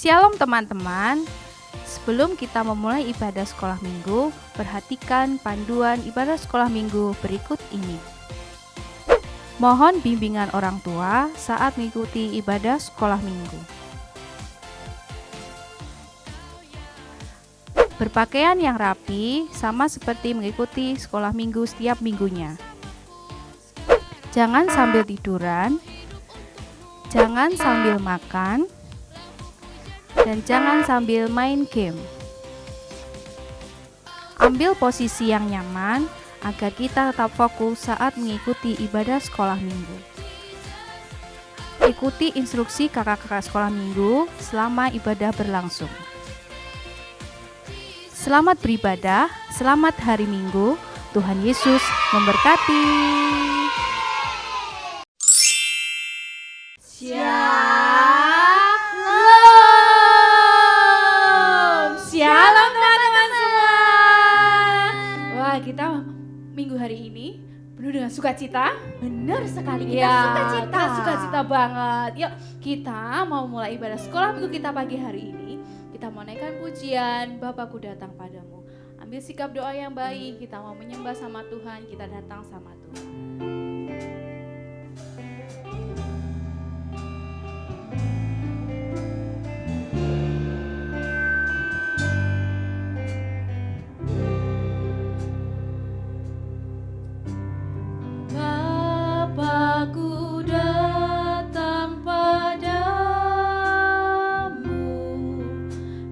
Shalom teman-teman. Sebelum kita memulai ibadah sekolah minggu, perhatikan panduan ibadah sekolah minggu berikut ini. Mohon bimbingan orang tua saat mengikuti ibadah sekolah minggu. Berpakaian yang rapi sama seperti mengikuti sekolah minggu setiap minggunya. Jangan sambil tiduran, jangan sambil makan, dan jangan sambil main game. Ambil posisi yang nyaman agar kita tetap fokus saat mengikuti ibadah sekolah minggu. Ikuti instruksi kakak-kakak sekolah minggu selama ibadah berlangsung. Selamat beribadah, selamat hari Minggu. Tuhan Yesus memberkati. Shalom teman-teman semua. Wah, kita minggu hari ini penuh dengan sukacita. Benar sekali, kita Ya, sukacita. kita sukacita banget. Yuk, kita mau mulai ibadah sekolah minggu kita pagi hari ini. Kita mau naikkan pujian, Bapakku datang padamu. Ambil sikap doa yang baik, kita mau menyembah sama Tuhan, kita datang sama Tuhan. Bapakku datang padamu,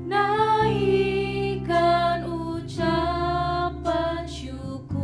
naikkan ucapan syukur.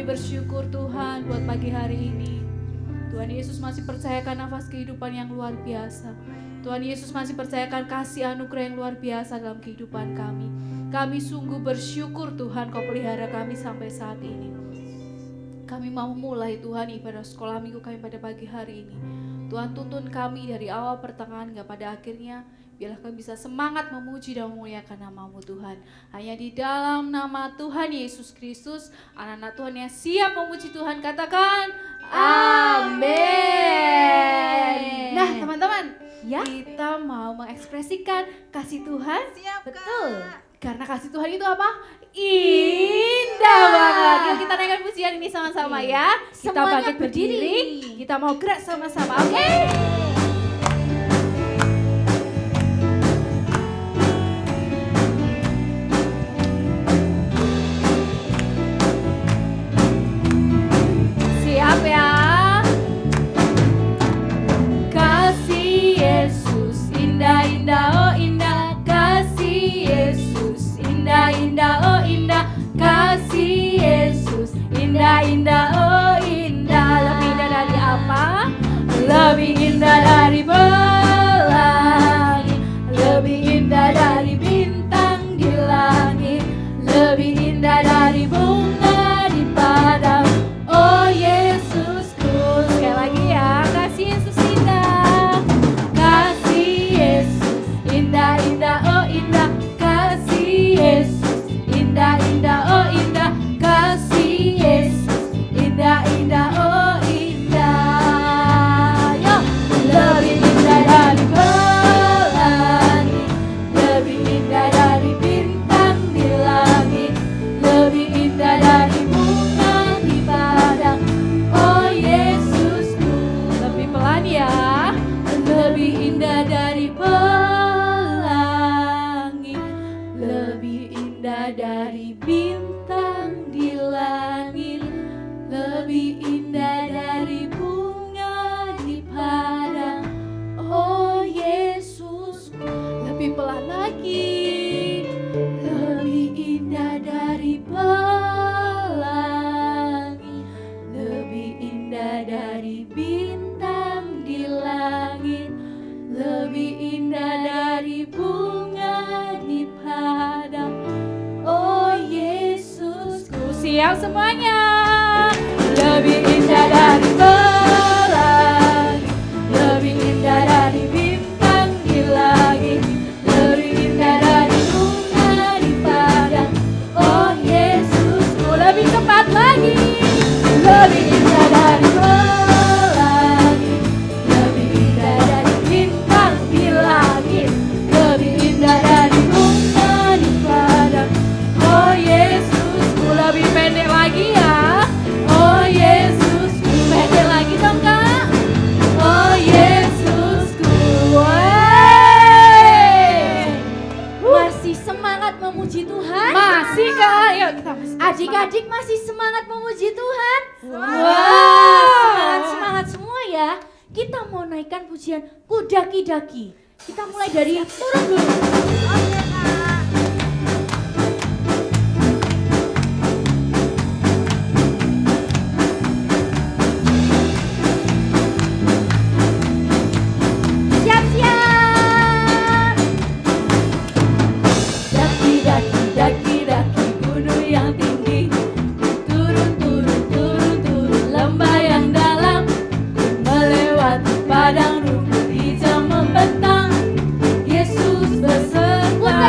Kami bersyukur Tuhan buat pagi hari ini. Tuhan Yesus masih percayakan nafas kehidupan yang luar biasa. Tuhan Yesus masih percayakan kasih anugerah yang luar biasa dalam kehidupan kami. Kami sungguh bersyukur Tuhan Kau pelihara kami sampai saat ini. Kami mau mulai Tuhan ibadah sekolah minggu kami pada pagi hari ini. Tuhan tuntun kami dari awal pertengahan hingga pada akhirnya. Biarlah kami bisa semangat memuji dan memuliakan nama-Mu Tuhan. Hanya di dalam nama Tuhan Yesus Kristus, anak-anak Tuhan yang siap memuji Tuhan katakan amin. Nah teman-teman, kita mau mengekspresikan kasih Tuhan. Siap, betul. Kak. Karena kasih Tuhan itu apa? Indah banget. Yuk kita naikkan pujian ini sama-sama ya. Kita Semuanya bangkit berdiri. Kita mau gerak sama-sama. Oke? Siap ya. Kasih Yesus indah-indah, oh indah. Kasih Yesus indah-indah, oh indah. Kasih Yesus indah-indah, oh indah. Lebih indah dari apa? Lebih indah dari pelangi, lebih indah dari bintang di langit, lebih indah dari bunga di padang. Oh Yesusku, sekali lagi ya. Kasih Yesus indah, kasih Yesus indah-indah, oh indah. Kasih Yesus indah-indah, oh indah. Kasih Yesus indah-indah, oh indah. Yo, lebih indah dari pelangi, lebih indah dari bintang di langit, lebih indah dari bunga di padang. Oh Yesusku, lebih pelan ya. Lebih indah dari pelangi, lebih indah dari bintang di langit, lebih indah dari bunga di padang. Oh Yesusku, lebih pelan lagi. Lebih indah dari pelangi, lebih indah dari bintang di langit, lebih indah dari bunga di padang. Oh Yesusku, siap semuanya. Lebih indah dari pelangi, lebih indah dari bintang di langit, lebih indah dari bunga di padang. Oh Yesusku, lebih cepat lagi. Lebih indah dari pelangi, lebih indah dari bintang di langit, lebih indah dari bunga di padang. Oh Yesusku, lebih pendek lagi ya. Oh Yesusku, pendek lagi dong Kak. Oh Yesusku, Masih semangat memuji Tuhan? masih Kak. Yuk kita masih Adik-adik masih semangat memuji Tuhan? Wow. Semangat semua ya. Kita mau naikkan pujian Kudaki-daki. Kita mulai dari turun dulu. Siap-siap. Daki-daki, daki-daki gunung yang tinggi, turun lembah yang dalam, melewati padang rumput hijau membentang. Yesus beserta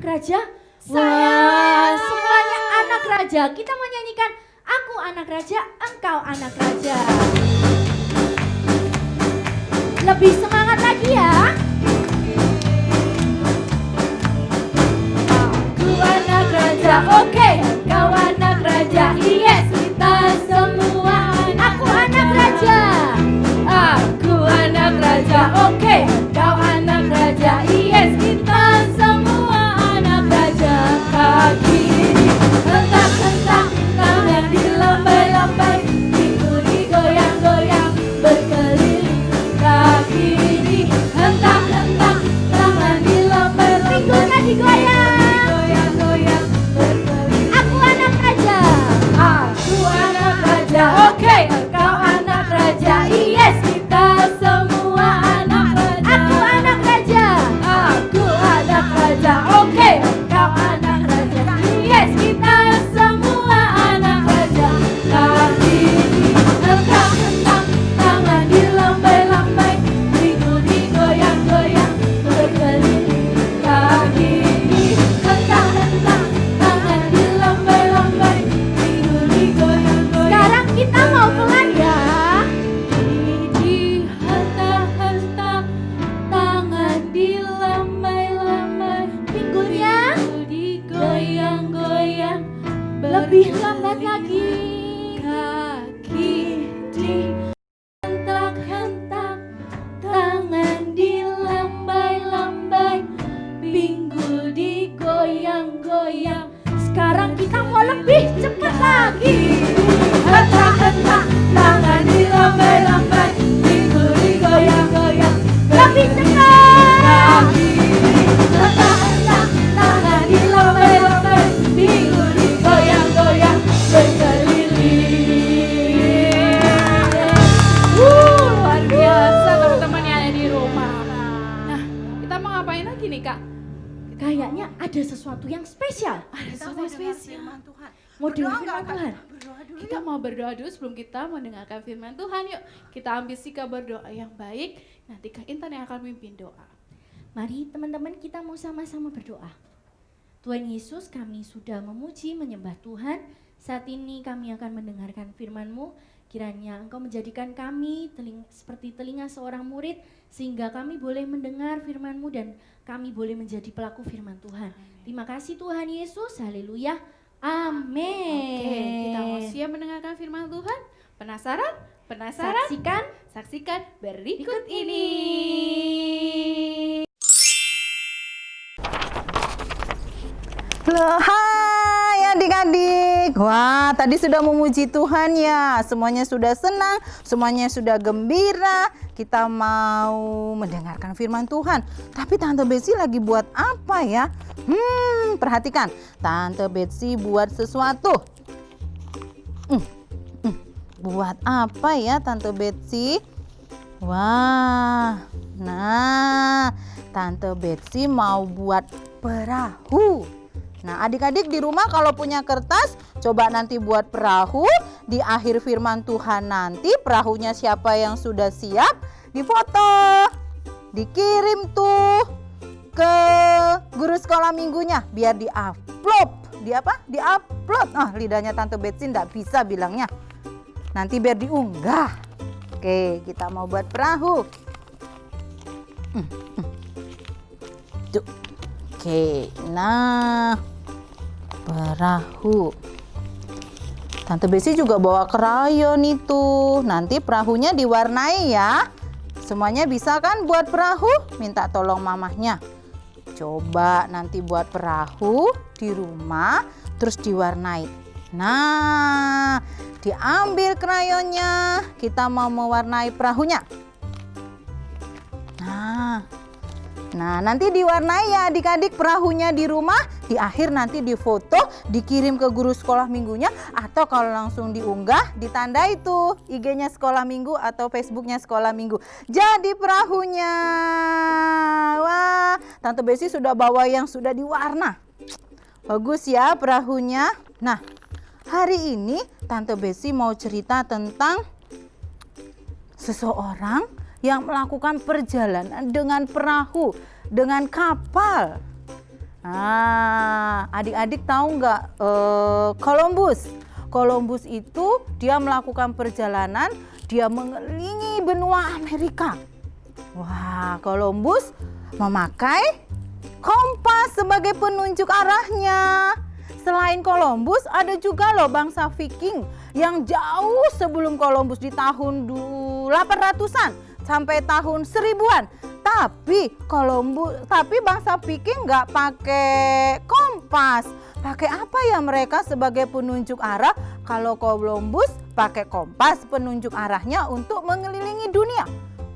anak raja? Wah, semuanya anak raja. Kita mau nyanyikan aku anak raja, engkau anak raja. Lebih semangat lagi ya. Aku anak raja, oke. Engkau anak raja, yes. Kita semua aku anak raja. Aku anak raja, oke. Engkau anak raja, yes. Kita semua anak raja. Kaki hentak-hentak, tangan dilambai-lambai, pinggul digoyang-goyang, berkeliling. Kaki hentak-hentak, tangan dilambai-lambai, pinggulnya digoyang-goyang, berkeliling. Aku anak raja. Aku anak raja, oke. Engkau anak raja, yes. Kita semua anak raja. Aku anak raja. Aku anak raja, oke. Engkau anak raja, yes. Kita semua anak raja. Kaki hentak-hentak, tangan dilambai-lambai, pinggul digoyang-goyang, berkeliling. Kaki hentak-hentak, tangan dilambai-lambai, pinggul digoyang-goyang. Sekarang kita mau pelan ya. Dihentak-hentak, tangan dilambai-lambai, pinggulnya digoyang-goyang, lebih lambat lagi. Kaki dihentak-hentak, tangan dilambai-lambai, pinggul digoyang-goyang. Sekarang kita mau lebih cepat lagi. Hentak-hentak, tangan dilambai-lambai, pinggul digoyang-goyang, lebih cepat. Hentak-hentak, tangan dilambai-lambai, pinggul digoyang-goyang, berkeliling. Luar biasa teman-teman yang ada di rumah. Nah, kita mau ngapain lagi nih Kak? Kayaknya ada sesuatu yang spesial. Ada sesuatu yang spesial. Mau dengar firman Tuhan? Kita mau berdoa dulu sebelum kita mendengarkan firman Tuhan. Yuk, kita ambil sikap berdoa yang baik. Nanti Kak Intan yang akan memimpin doa. Mari teman-teman kita mau sama-sama berdoa. Tuhan Yesus, kami sudah memuji, menyembah Tuhan. Saat ini kami akan mendengarkan firman-Mu. Kiranya Engkau menjadikan kami seperti telinga seorang murid, sehingga kami boleh mendengar firman-Mu dan kami boleh menjadi pelaku firman Tuhan. Terima kasih Tuhan Yesus, haleluya, amin. Oke, kita mau siap mendengarkan firman Tuhan. Penasaran? Penasaran? Saksikan berikut ini. Loh, hai adik-adik. Wah, tadi sudah memuji Tuhan ya. Semuanya sudah senang, semuanya sudah gembira. Kita mau mendengarkan firman Tuhan. Tapi Tante Betsy lagi buat apa ya? Perhatikan. Tante Betsy buat sesuatu. Buat apa ya Tante Betsy? Wah, nah Tante Betsy mau buat perahu. Nah, adik-adik di rumah kalau punya kertas, coba nanti buat perahu. Di akhir firman Tuhan nanti perahunya siapa yang sudah siap, difoto. Dikirim tuh ke guru sekolah minggunya biar di-upload. Di-upload. Lidahnya Tante Betsy enggak bisa bilangnya. Nanti biar diunggah. Oke, kita mau buat perahu. Tuh. Oke, nah perahu. Tante Betsy juga bawa krayon itu. Nanti perahunya diwarnai ya. Semuanya bisa kan buat perahu? Minta tolong mamahnya. Coba nanti buat perahu di rumah terus diwarnai. Nah, diambil krayonnya. Kita mau mewarnai perahunya. Nah, nanti diwarnai ya adik-adik perahunya di rumah. Di akhir nanti difoto, dikirim ke guru sekolah minggunya. Atau kalau langsung diunggah, ditandai tuh IG-nya sekolah minggu atau Facebook-nya sekolah minggu. Jadi perahunya. Wah, Tante Betsy sudah bawa yang sudah diwarna. Bagus ya perahunya. Nah, hari ini Tante Betsy mau cerita tentang seseorang yang melakukan perjalanan dengan perahu, dengan kapal. Adik-adik tahu nggak Columbus? Columbus itu dia melakukan perjalanan, dia mengelilingi benua Amerika. Wah, Columbus memakai kompas sebagai penunjuk arahnya. Selain Columbus, ada juga loh bangsa Viking yang jauh sebelum Columbus di tahun 800-an sampai tahun 1000-an. Tapi bangsa Viking nggak pakai kompas. Pakai apa ya mereka sebagai penunjuk arah? Kalau Columbus pakai kompas, penunjuk arahnya untuk mengelilingi dunia.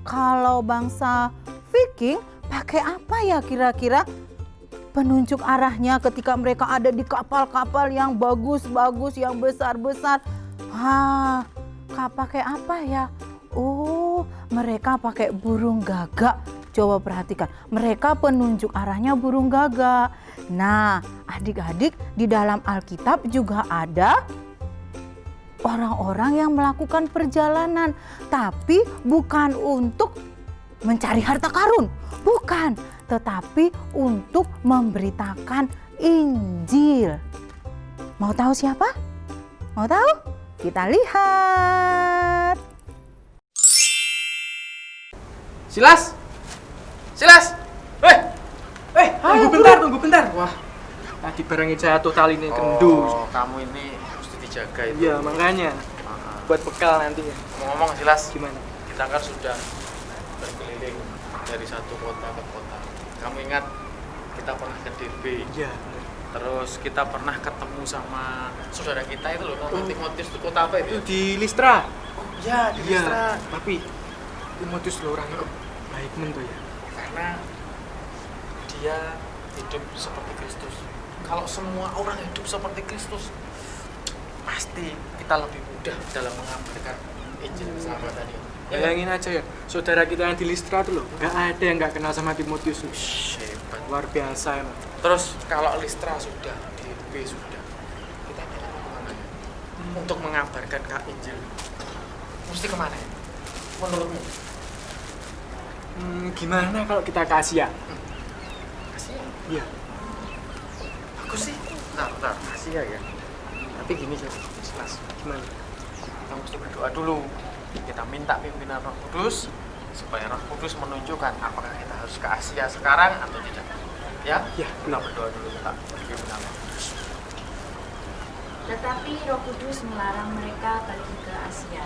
Kalau bangsa Viking pakai apa ya kira-kira penunjuk arahnya ketika mereka ada di kapal-kapal yang bagus-bagus, yang besar-besar? Pakai apa ya? Oh, mereka pakai burung gagak. Coba perhatikan, mereka penunjuk arahnya burung gagak. Nah, adik-adik, di dalam Alkitab juga ada orang-orang yang melakukan perjalanan, tapi bukan untuk mencari harta karun, bukan, tetapi untuk memberitakan Injil. Mau tahu siapa? Mau tahu? Kita lihat. Silas! Tunggu bentar. Wah, tadi barangnya jatuh talinya kendus. Oh, kamu ini mesti dijaga itu. Iya, makanya. Buat bekal nantinya. Ngomong Silas, Gimana? kita kan sudah berkeliling dari satu kota ke kota. Kamu ingat kita pernah ke DB. Iya. Terus kita pernah ketemu sama saudara kita itu loh, Timotius itu kota apa itu? Itu di Listra. Oh iya, di Listra. Tapi Timotius lo orangnya kok baik men tuh ya. Karena dia hidup seperti Kristus. Kalau semua orang hidup seperti Kristus, pasti kita lebih mudah dalam mengabarkan Injil keselamatan ini. Bayangin aja ya, saudara kita yang di Listra tuh loh, nggak ada yang nggak kenal sama Timotius. Hebat. Luar biasa emang. Terus kalau Listra sudah, DB sudah, kita ini mau kemana ya? Untuk mengabarkan Injil, mesti kemana ya? Menurutmu? Gimana kalau kita ke Asia? Asia? Iya. Bagus sih. Bentar, Asia ya. Tapi gini sih, Silas, Gimana? kita mesti berdoa dulu. Kita minta pimpinan Roh Kudus supaya Roh Kudus menunjukkan apakah kita harus ke Asia sekarang atau tidak. Ya? Ya, Kita berdoa dulu minta pimpinan Roh Kudus. Tetapi Roh Kudus melarang mereka pergi ke Asia.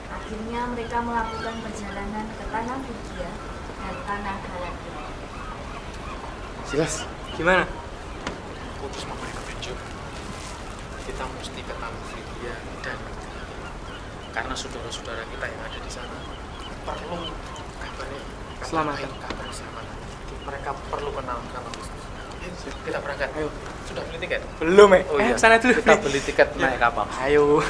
Akhirnya mereka melakukan perjalanan ke tanah Frigia dan tanah Galatia. Silas, Gimana? Kudus memberi petunjuk. Kita mesti ke tanah Frigia dan karena saudara-saudara kita yang ada di sana perlu Keselamatan. kabar keselamatan. Mereka perlu kenal sama Kristus. Kita berangkat. Ayo. Sudah beli tiket? Belum ya? Oh iya. Sana dulu. Kita beli tiket naik kapal. Ayo.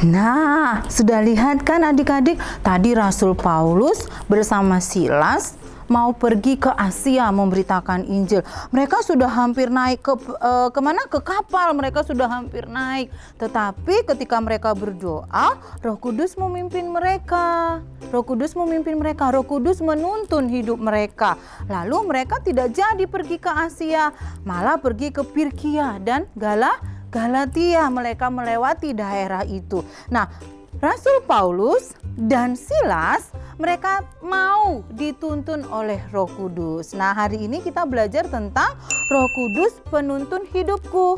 Nah, sudah lihat kan adik-adik, tadi Rasul Paulus bersama Silas mau pergi ke Asia memberitakan Injil. Mereka sudah hampir naik kemana? Ke kapal, mereka sudah hampir naik. Tetapi ketika mereka berdoa, Roh Kudus memimpin mereka. Roh Kudus memimpin mereka, Roh Kudus menuntun hidup mereka. Lalu mereka tidak jadi pergi ke Asia, malah pergi ke Pirgia dan Galatia. Mereka melewati daerah itu. Nah, Rasul Paulus dan Silas mereka mau dituntun oleh Roh Kudus. Nah, hari ini kita belajar tentang Roh Kudus penuntun hidupku.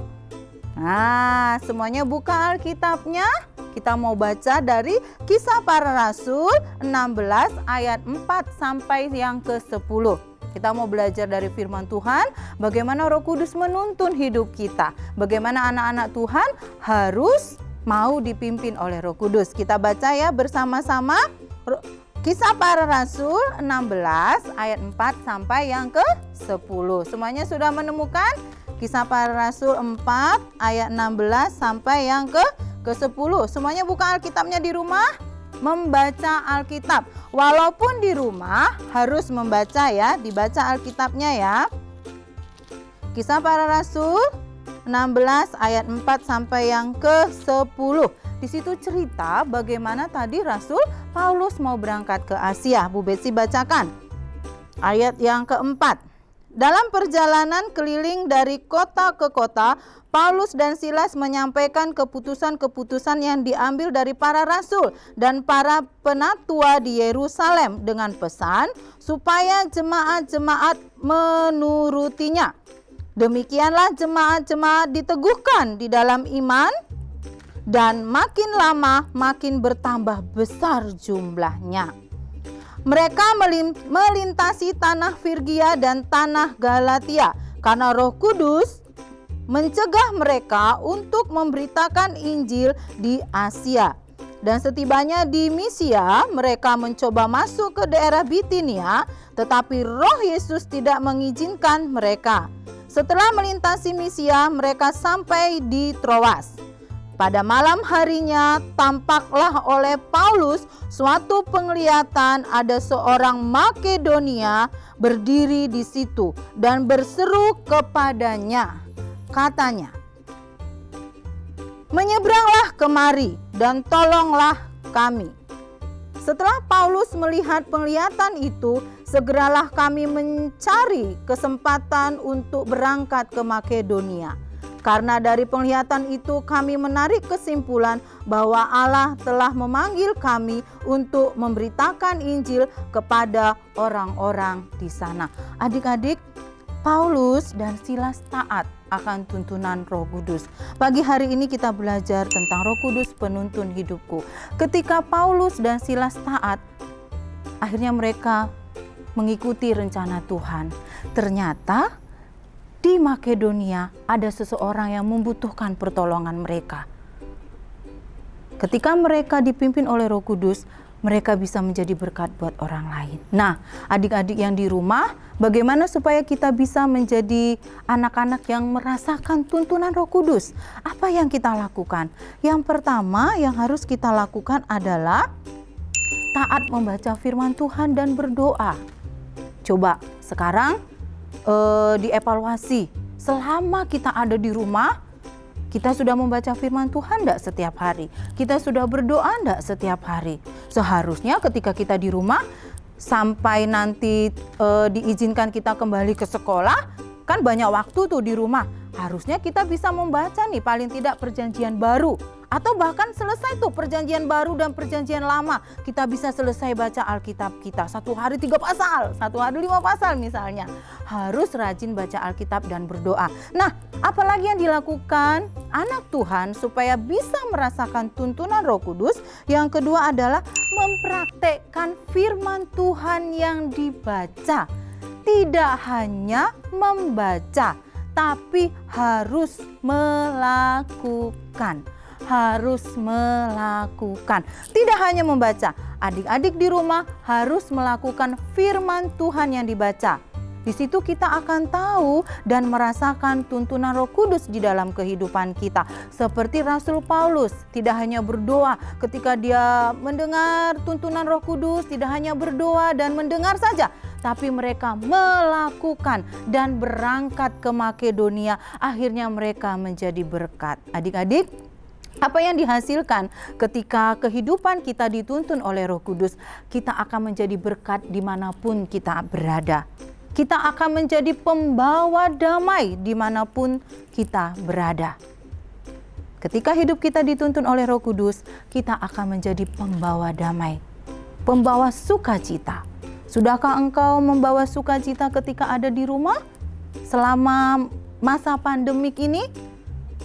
Nah, semuanya buka Alkitabnya. Kita mau baca dari Kisah Para Rasul 16 ayat 4 sampai yang ke-10. Kita mau belajar dari firman Tuhan, bagaimana Roh Kudus menuntun hidup kita. Bagaimana anak-anak Tuhan harus mau dipimpin oleh Roh Kudus. Kita baca ya bersama-sama. Kisah Para Rasul 16 ayat 4 sampai yang ke-10. Semuanya sudah menemukan? Kisah Para Rasul 4 ayat 16 sampai yang ke-10. Semuanya buka Alkitabnya di rumah. Membaca Alkitab. Walaupun di rumah harus membaca ya, dibaca Alkitabnya ya. Kisah Para Rasul 16 ayat 4 sampai yang ke-10. Di situ cerita bagaimana tadi Rasul Paulus mau berangkat ke Asia. Bu Betsy bacakan. Ayat yang keempat. Dalam perjalanan keliling dari kota ke kota, Paulus dan Silas menyampaikan keputusan-keputusan yang diambil dari para rasul dan para penatua di Yerusalem dengan pesan supaya jemaat-jemaat menurutinya. Demikianlah jemaat-jemaat diteguhkan di dalam iman dan makin lama makin bertambah besar jumlahnya. Mereka melintasi tanah Frigia dan tanah Galatia karena Roh Kudus mencegah mereka untuk memberitakan Injil di Asia. Dan setibanya di Misia, mereka mencoba masuk ke daerah Bitinia, tetapi Roh Yesus tidak mengizinkan mereka. Setelah melintasi Misia, mereka sampai di Troas. Pada malam harinya tampaklah oleh Paulus suatu penglihatan, ada seorang Makedonia berdiri di situ dan berseru kepadanya. Katanya, "Menyeberanglah kemari dan tolonglah kami." Setelah Paulus melihat penglihatan itu, segeralah kami mencari kesempatan untuk berangkat ke Makedonia. Karena dari penglihatan itu kami menarik kesimpulan bahwa Allah telah memanggil kami untuk memberitakan Injil kepada orang-orang di sana. Adik-adik, Paulus dan Silas taat akan tuntunan Roh Kudus. Pagi hari ini kita belajar tentang Roh Kudus penuntun hidupku. Ketika Paulus dan Silas taat, akhirnya mereka mengikuti rencana Tuhan. Ternyata di Makedonia ada seseorang yang membutuhkan pertolongan mereka. Ketika mereka dipimpin oleh Roh Kudus, mereka bisa menjadi berkat buat orang lain. Nah, adik-adik yang di rumah, bagaimana supaya kita bisa menjadi anak-anak yang merasakan tuntunan Roh Kudus? Apa yang kita lakukan? Yang pertama yang harus kita lakukan adalah taat membaca firman Tuhan dan berdoa. Coba sekarang dievaluasi, selama kita ada di rumah, kita sudah membaca firman Tuhan enggak setiap hari? Kita sudah berdoa enggak setiap hari? Seharusnya ketika kita di rumah, sampai nanti diizinkan kita kembali ke sekolah, kan banyak waktu tuh di rumah. Harusnya kita bisa membaca nih paling tidak perjanjian baru. Atau bahkan selesai tuh perjanjian baru dan perjanjian lama. Kita bisa selesai baca Alkitab kita. 1 hari 3 pasal, 1 hari 5 pasal misalnya. Harus rajin baca Alkitab dan berdoa. Nah, apalagi yang dilakukan anak Tuhan supaya bisa merasakan tuntunan Roh Kudus? Yang kedua adalah mempraktekkan firman Tuhan yang dibaca. Tidak hanya membaca, tapi harus melakukan. Harus melakukan. Tidak hanya membaca, adik-adik di rumah harus melakukan firman Tuhan yang dibaca. Di situ kita akan tahu dan merasakan tuntunan Roh Kudus di dalam kehidupan kita. Seperti Rasul Paulus, tidak hanya berdoa ketika dia mendengar tuntunan Roh Kudus, tidak hanya berdoa dan mendengar saja, tapi mereka melakukan dan berangkat ke Makedonia. Akhirnya mereka menjadi berkat. Adik-adik, apa yang dihasilkan ketika kehidupan kita dituntun oleh Roh Kudus? Kita akan menjadi berkat dimanapun kita berada. Kita akan menjadi pembawa damai dimanapun kita berada. Ketika hidup kita dituntun oleh Roh Kudus, kita akan menjadi pembawa damai, pembawa sukacita. Sudahkah engkau membawa sukacita ketika ada di rumah? Selama masa pandemik ini,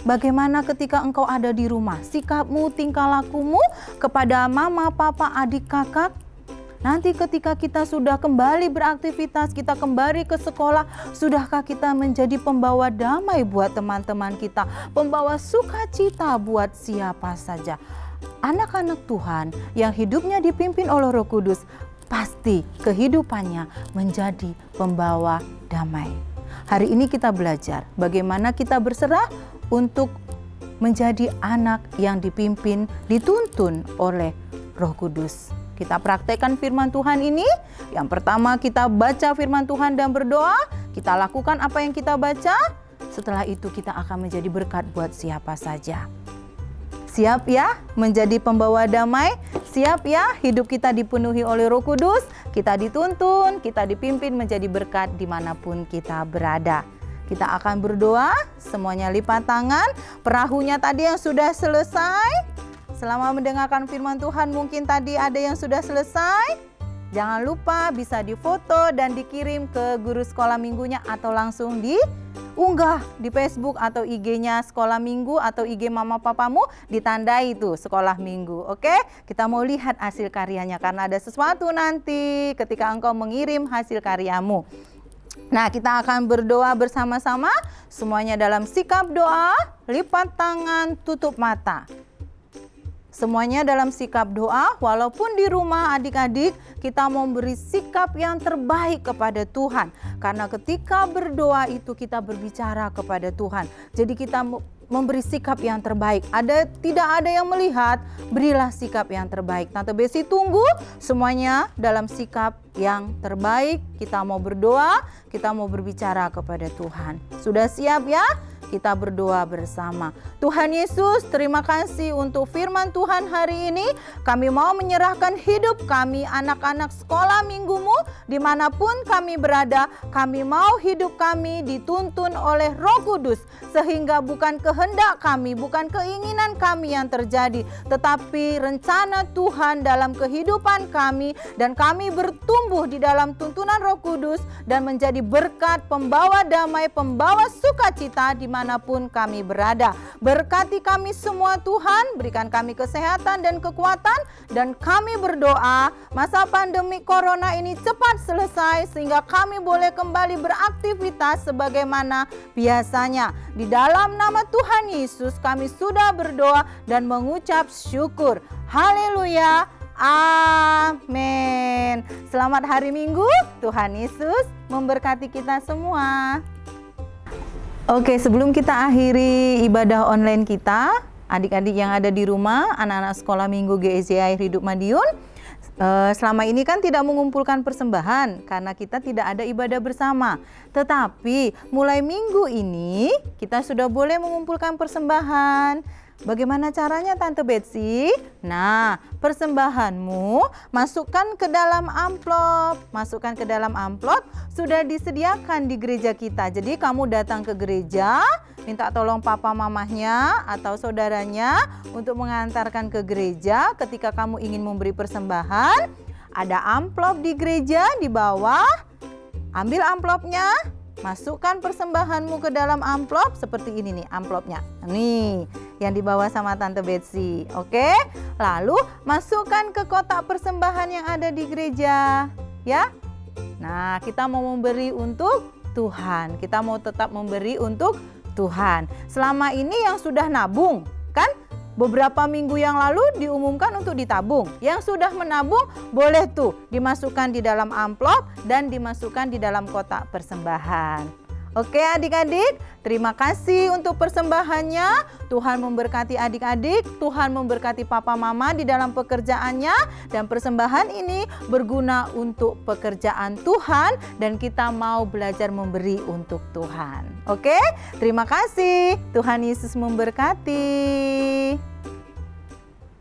bagaimana ketika engkau ada di rumah? Sikapmu, tingkah lakumu kepada mama, papa, adik, kakak. Nanti ketika kita sudah kembali beraktivitas, kita kembali ke sekolah, sudahkah kita menjadi pembawa damai buat teman-teman kita? Pembawa sukacita buat siapa saja. Anak-anak Tuhan yang hidupnya dipimpin oleh Roh Kudus, pasti kehidupannya menjadi pembawa damai. Hari ini kita belajar bagaimana kita berserah untuk menjadi anak yang dipimpin, dituntun oleh Roh Kudus. Kita praktekkan firman Tuhan ini. Yang pertama, kita baca firman Tuhan dan berdoa. Kita lakukan apa yang kita baca. Setelah itu kita akan menjadi berkat buat siapa saja. Siap ya menjadi pembawa damai? Siap ya, hidup kita dipenuhi oleh Roh Kudus, kita dituntun, kita dipimpin menjadi berkat dimanapun kita berada. Kita akan berdoa, semuanya lipat tangan. Perahunya tadi yang sudah selesai, selama mendengarkan firman Tuhan mungkin tadi ada yang sudah selesai. Jangan lupa bisa difoto dan dikirim ke guru sekolah minggunya atau langsung diunggah di Facebook atau IG-nya sekolah minggu atau IG mama papamu, ditandai itu sekolah minggu. Oke, kita mau lihat hasil karyanya karena ada sesuatu nanti ketika engkau mengirim hasil karyamu. Nah, kita akan berdoa bersama-sama, semuanya dalam sikap doa, lipat tangan, tutup mata. Semuanya dalam sikap doa, walaupun di rumah adik-adik kita mau beri sikap yang terbaik kepada Tuhan. Karena ketika berdoa itu kita berbicara kepada Tuhan. Jadi kita memberi sikap yang terbaik. Tidak ada yang melihat, berilah sikap yang terbaik. Tante Besi tunggu semuanya dalam sikap yang terbaik. Kita mau berdoa, kita mau berbicara kepada Tuhan. Sudah siap ya? Kita berdoa bersama. Tuhan Yesus, terima kasih untuk firman Tuhan hari ini. Kami mau menyerahkan hidup kami, anak-anak sekolah minggumu, dimanapun kami berada. Kami mau hidup kami dituntun oleh Roh Kudus, sehingga bukan kehendak kami, bukan keinginan kami yang terjadi, tetapi rencana Tuhan dalam kehidupan kami, dan kami bertumbuh di dalam tuntunan Roh Kudus dan menjadi berkat, pembawa damai, pembawa sukacita dimanapun kami berada. Berkati kami semua Tuhan, berikan kami kesehatan dan kekuatan, dan kami berdoa masa pandemi corona ini cepat selesai sehingga kami boleh kembali beraktivitas sebagaimana biasanya. Di dalam nama Tuhan Yesus kami sudah berdoa dan mengucap syukur. Haleluya. Amin. Selamat hari Minggu. Tuhan Yesus memberkati kita semua. Oke, sebelum kita akhiri ibadah online kita, adik-adik yang ada di rumah, anak-anak sekolah minggu GEJ Air Hidup Madiun, selama ini kan tidak mengumpulkan persembahan karena kita tidak ada ibadah bersama. Tetapi mulai minggu ini kita sudah boleh mengumpulkan persembahan. Bagaimana caranya Tante Betsy? Nah, persembahanmu masukkan ke dalam amplop. Masukkan ke dalam amplop, sudah disediakan di gereja kita. Jadi kamu datang ke gereja, minta tolong papa mamahnya atau saudaranya untuk mengantarkan ke gereja. Ketika kamu ingin memberi persembahan, ada amplop di gereja di bawah. Ambil amplopnya, masukkan persembahanmu ke dalam amplop seperti ini nih amplopnya. Nih, yang dibawa sama Tante Betsy. Oke? Lalu masukkan ke kotak persembahan yang ada di gereja, ya. Nah, kita mau memberi untuk Tuhan. Kita mau tetap memberi untuk Tuhan. Selama ini yang sudah nabung, kan? Beberapa minggu yang lalu diumumkan untuk ditabung. Yang sudah menabung boleh tuh dimasukkan di dalam amplop dan dimasukkan di dalam kotak persembahan. Oke adik-adik, terima kasih untuk persembahannya. Tuhan memberkati adik-adik, Tuhan memberkati papa mama di dalam pekerjaannya. Dan persembahan ini berguna untuk pekerjaan Tuhan dan kita mau belajar memberi untuk Tuhan. Oke, terima kasih. Tuhan Yesus memberkati.